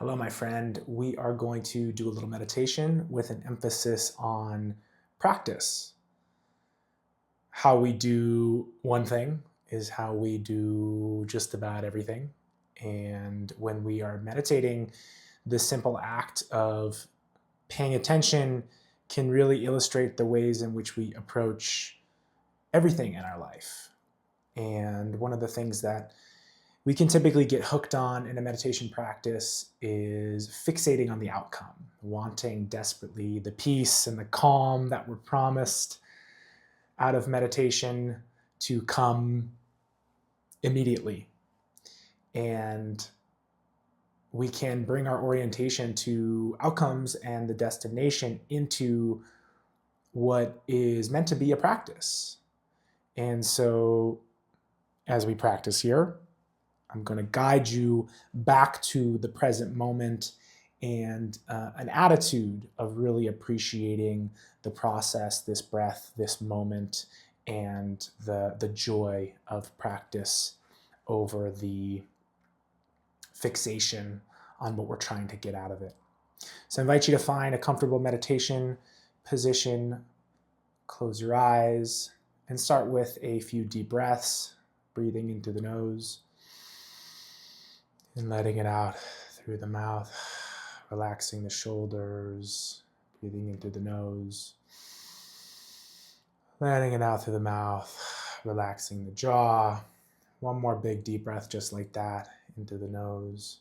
Hello, my friend. We are going to do a little meditation with an emphasis on practice. How we do one thing is how we do just about everything. And when we are meditating, the simple act of paying attention can really illustrate the ways in which we approach everything in our life. And one of the things that we can typically get hooked on in a meditation practice is fixating on the outcome, wanting desperately the peace and the calm that were promised out of meditation to come immediately. And we can bring our orientation to outcomes and the destination into what is meant to be a practice. And so, as we practice here, I'm going to guide you back to the present moment and an attitude of really appreciating the process, this breath, this moment, and the joy of practice over the fixation on what we're trying to get out of it. So I invite you to find a comfortable meditation position, close your eyes, and start with a few deep breaths, breathing into the nose and letting it out through the mouth, relaxing the shoulders, breathing into the nose, letting it out through the mouth, relaxing the jaw. One more big deep breath just like that into the nose.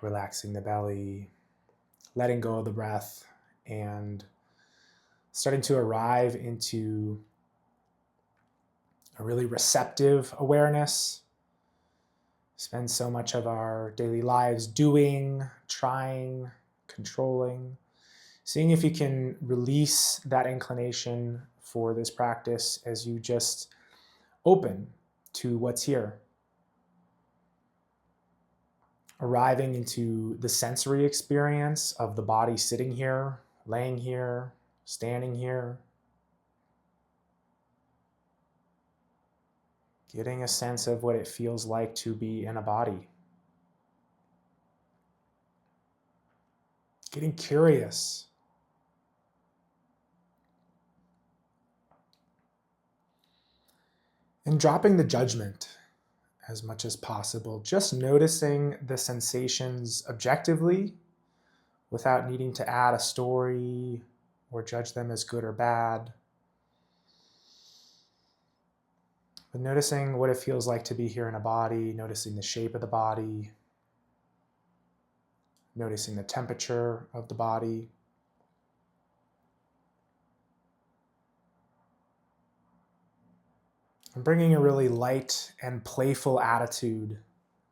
Relaxing the belly, letting go of the breath, and starting to arrive into a really receptive awareness. Spend so much of our daily lives doing, trying, controlling. Seeing if you can release that inclination for this practice as you just open to what's here. Arriving into the sensory experience of the body sitting here, laying here, standing here. Getting a sense of what it feels like to be in a body. Getting curious. And dropping the judgment as much as possible. Just noticing the sensations objectively without needing to add a story or judge them as good or bad. But noticing what it feels like to be here in a body, noticing the shape of the body, noticing the temperature of the body. And bringing a really light and playful attitude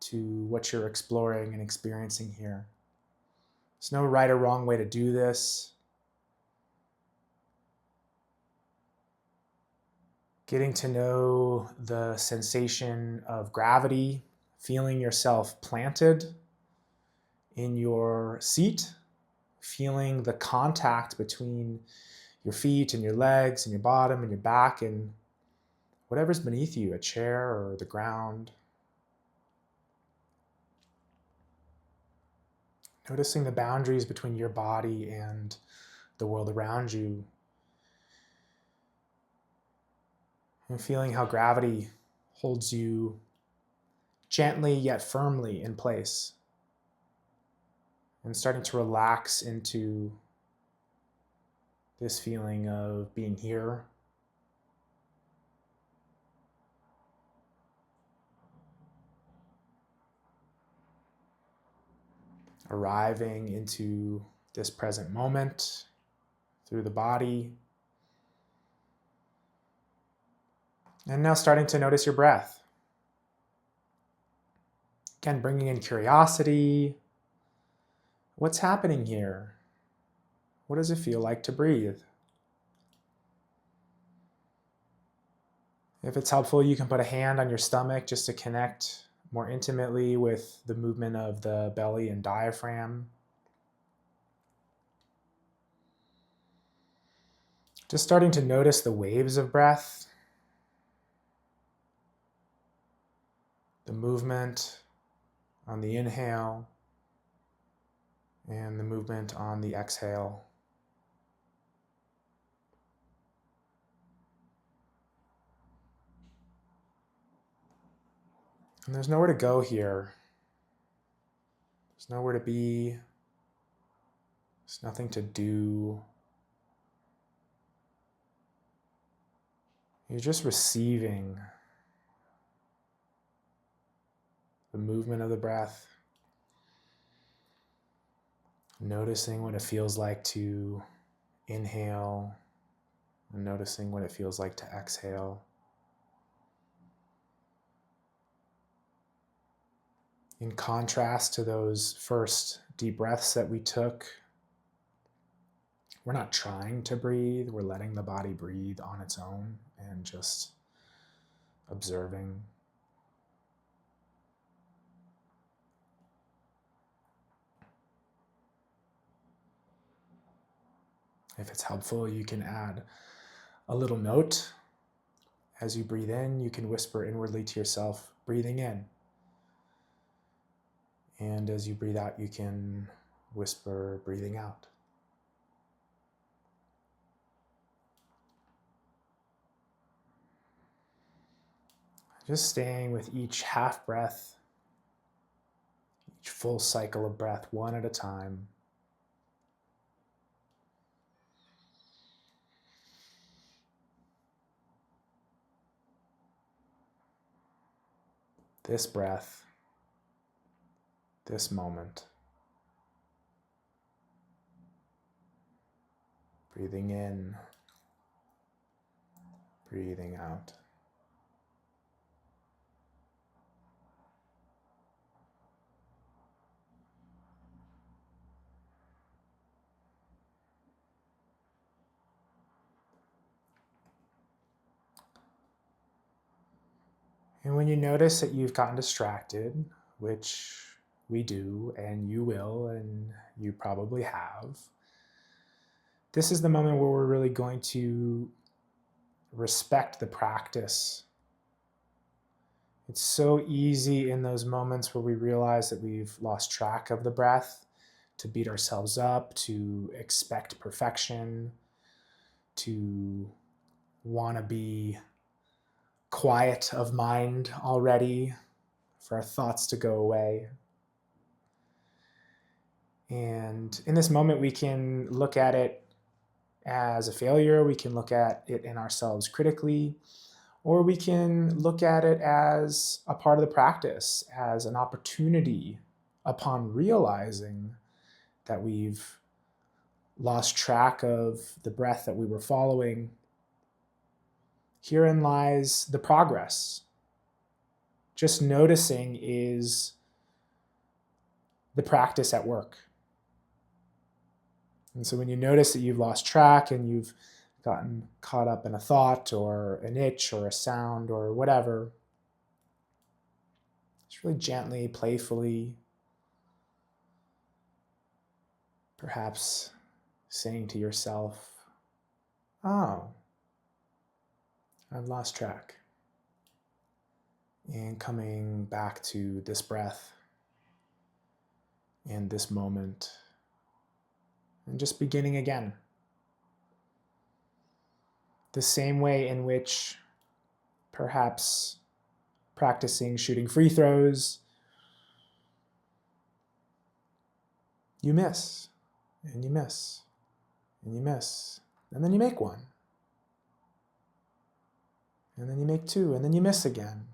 to what you're exploring and experiencing here. There's no right or wrong way to do this. Getting to know the sensation of gravity, feeling yourself planted in your seat, feeling the contact between your feet and your legs and your bottom and your back and whatever's beneath you, a chair or the ground. Noticing the boundaries between your body and the world around you. And feeling how gravity holds you gently yet firmly in place. And starting to relax into this feeling of being here. Arriving into this present moment through the body. And now starting to notice your breath. Again, bringing in curiosity. What's happening here? What does it feel like to breathe? If it's helpful, you can put a hand on your stomach just to connect more intimately with the movement of the belly and diaphragm. Just starting to notice the waves of breath. the movement on the inhale and the movement on the exhale. And there's nowhere to go here. There's nowhere to be. There's nothing to do. You're just receiving the movement of the breath, noticing what it feels like to inhale, and noticing what it feels like to exhale. In contrast to those first deep breaths that we took, we're not trying to breathe, we're letting the body breathe on its own and just observing. If it's helpful, you can add a little note. As you breathe in, you can whisper inwardly to yourself, breathing in. And as you breathe out, you can whisper, breathing out. Just staying with each half breath, each full cycle of breath, one at a time. This breath, this moment. Breathing in, breathing out. And when you notice that you've gotten distracted, which we do, and you will, and you probably have, this is the moment where we're really going to respect the practice. It's so easy in those moments where we realize that we've lost track of the breath to beat ourselves up, to expect perfection, to want to be quiet of mind already, for our thoughts to go away. And in this moment, we can look at it as a failure, we can look at it in ourselves critically, or we can look at it as a part of the practice, as an opportunity upon realizing that we've lost track of the breath that we were following. Herein lies the progress. Just noticing is the practice at work. And so when you notice that you've lost track and you've gotten caught up in a thought or an itch or a sound or whatever, just really gently, playfully, perhaps saying to yourself, oh, I've lost track. And coming back to this breath and this moment and just beginning again. The same way in which perhaps practicing shooting free throws, you miss, and you miss, and you miss, and then you make one, and then you make two, and then you miss again.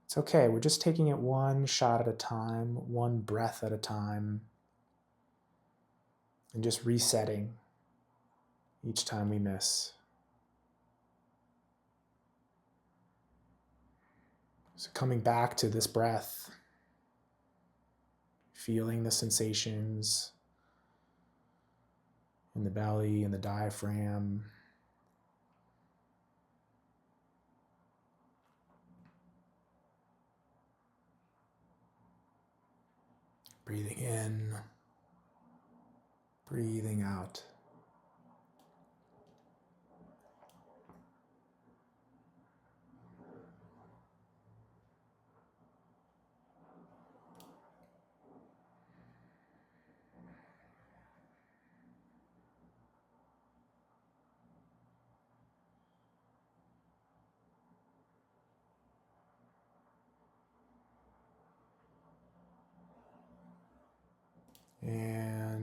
It's okay, we're just taking it one shot at a time, one breath at a time, and just resetting each time we miss. So coming back to this breath, feeling the sensations in the belly and the diaphragm. Breathing in, breathing out.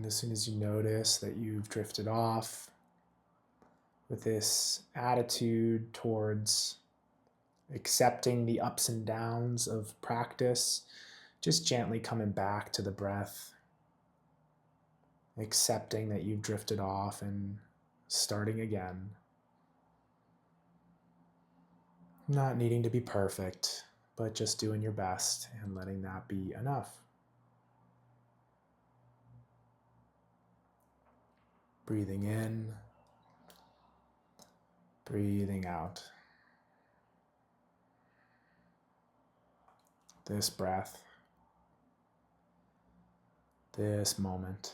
as soon as you notice that you've drifted off with this attitude towards accepting the ups and downs of practice, just gently coming back to the breath, accepting that you've drifted off and starting again. Not needing to be perfect, but just doing your best and letting that be enough. Breathing in, breathing out. This breath, this moment.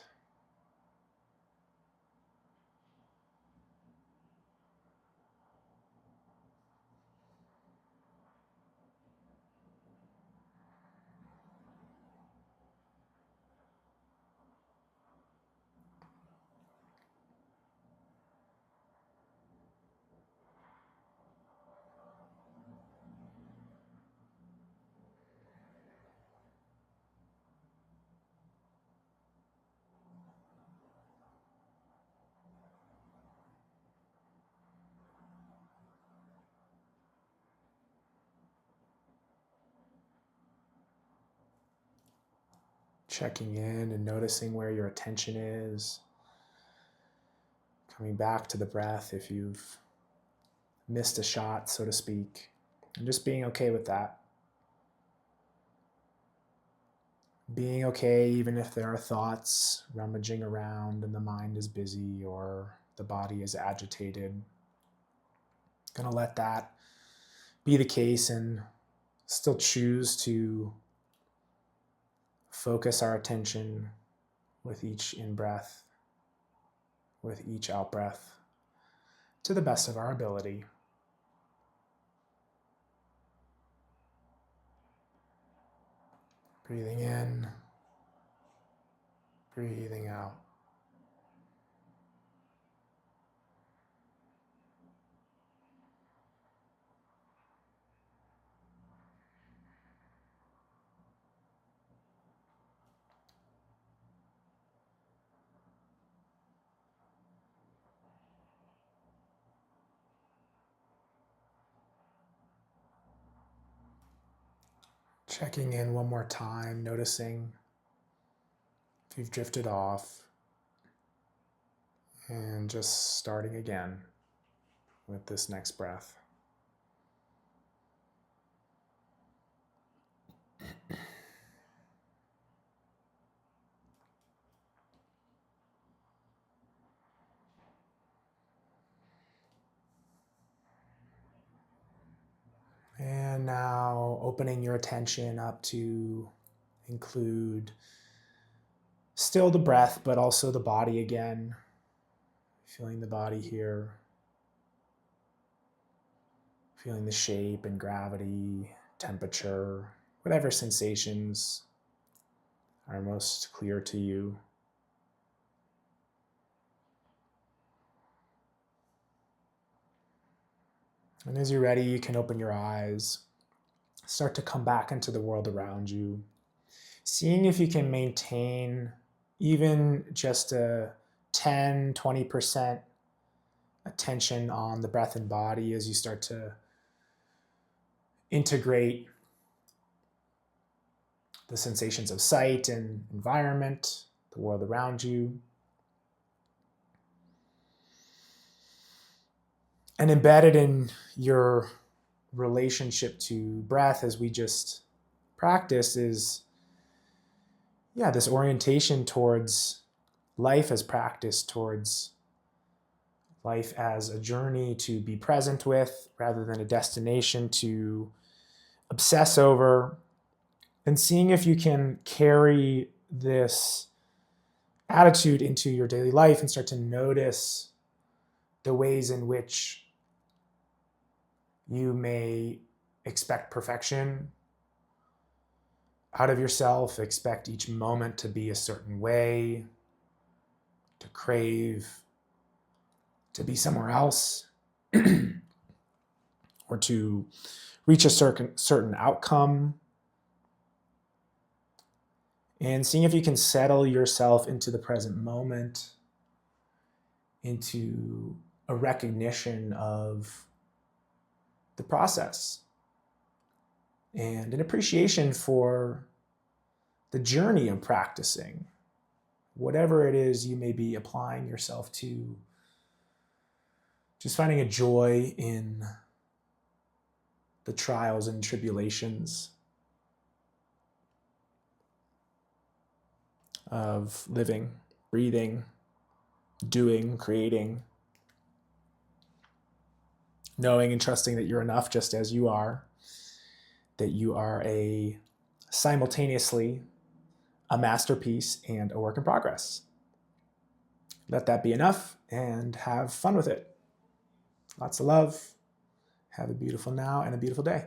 Checking in and noticing where your attention is. Coming back to the breath if you've missed a shot, so to speak. And just being okay with that. Being okay even if there are thoughts rummaging around and the mind is busy or the body is agitated. Gonna let that be the case and still choose to focus our attention with each in-breath, with each out-breath, to the best of our ability. Breathing in, breathing out. Checking in one more time, noticing if you've drifted off, and just starting again with this next breath. And now opening your attention up to include still the breath, but also the body again. Feeling the body here. Feeling the shape and gravity, temperature, whatever sensations are most clear to you. And as you're ready, you can open your eyes, start to come back into the world around you, seeing if you can maintain even just a 10, 20% attention on the breath and body as you start to integrate the sensations of sight and environment, the world around you. And embedded in your relationship to breath, as we just practiced, is this orientation towards life as practice, towards life as a journey to be present with rather than a destination to obsess over, and seeing if you can carry this attitude into your daily life and start to notice the ways in which you may expect perfection out of yourself, expect each moment to be a certain way, to crave, to be somewhere else, or to reach a certain outcome. And seeing if you can settle yourself into the present moment, into a recognition of the process and an appreciation for the journey of practicing, whatever it is you may be applying yourself to. Just finding a joy in the trials and tribulations of living, breathing, doing, creating, knowing and trusting that you're enough just as you are, that you are simultaneously a masterpiece and a work in progress. Let that be enough and have fun with it. Lots of love. Have a beautiful now and a beautiful day.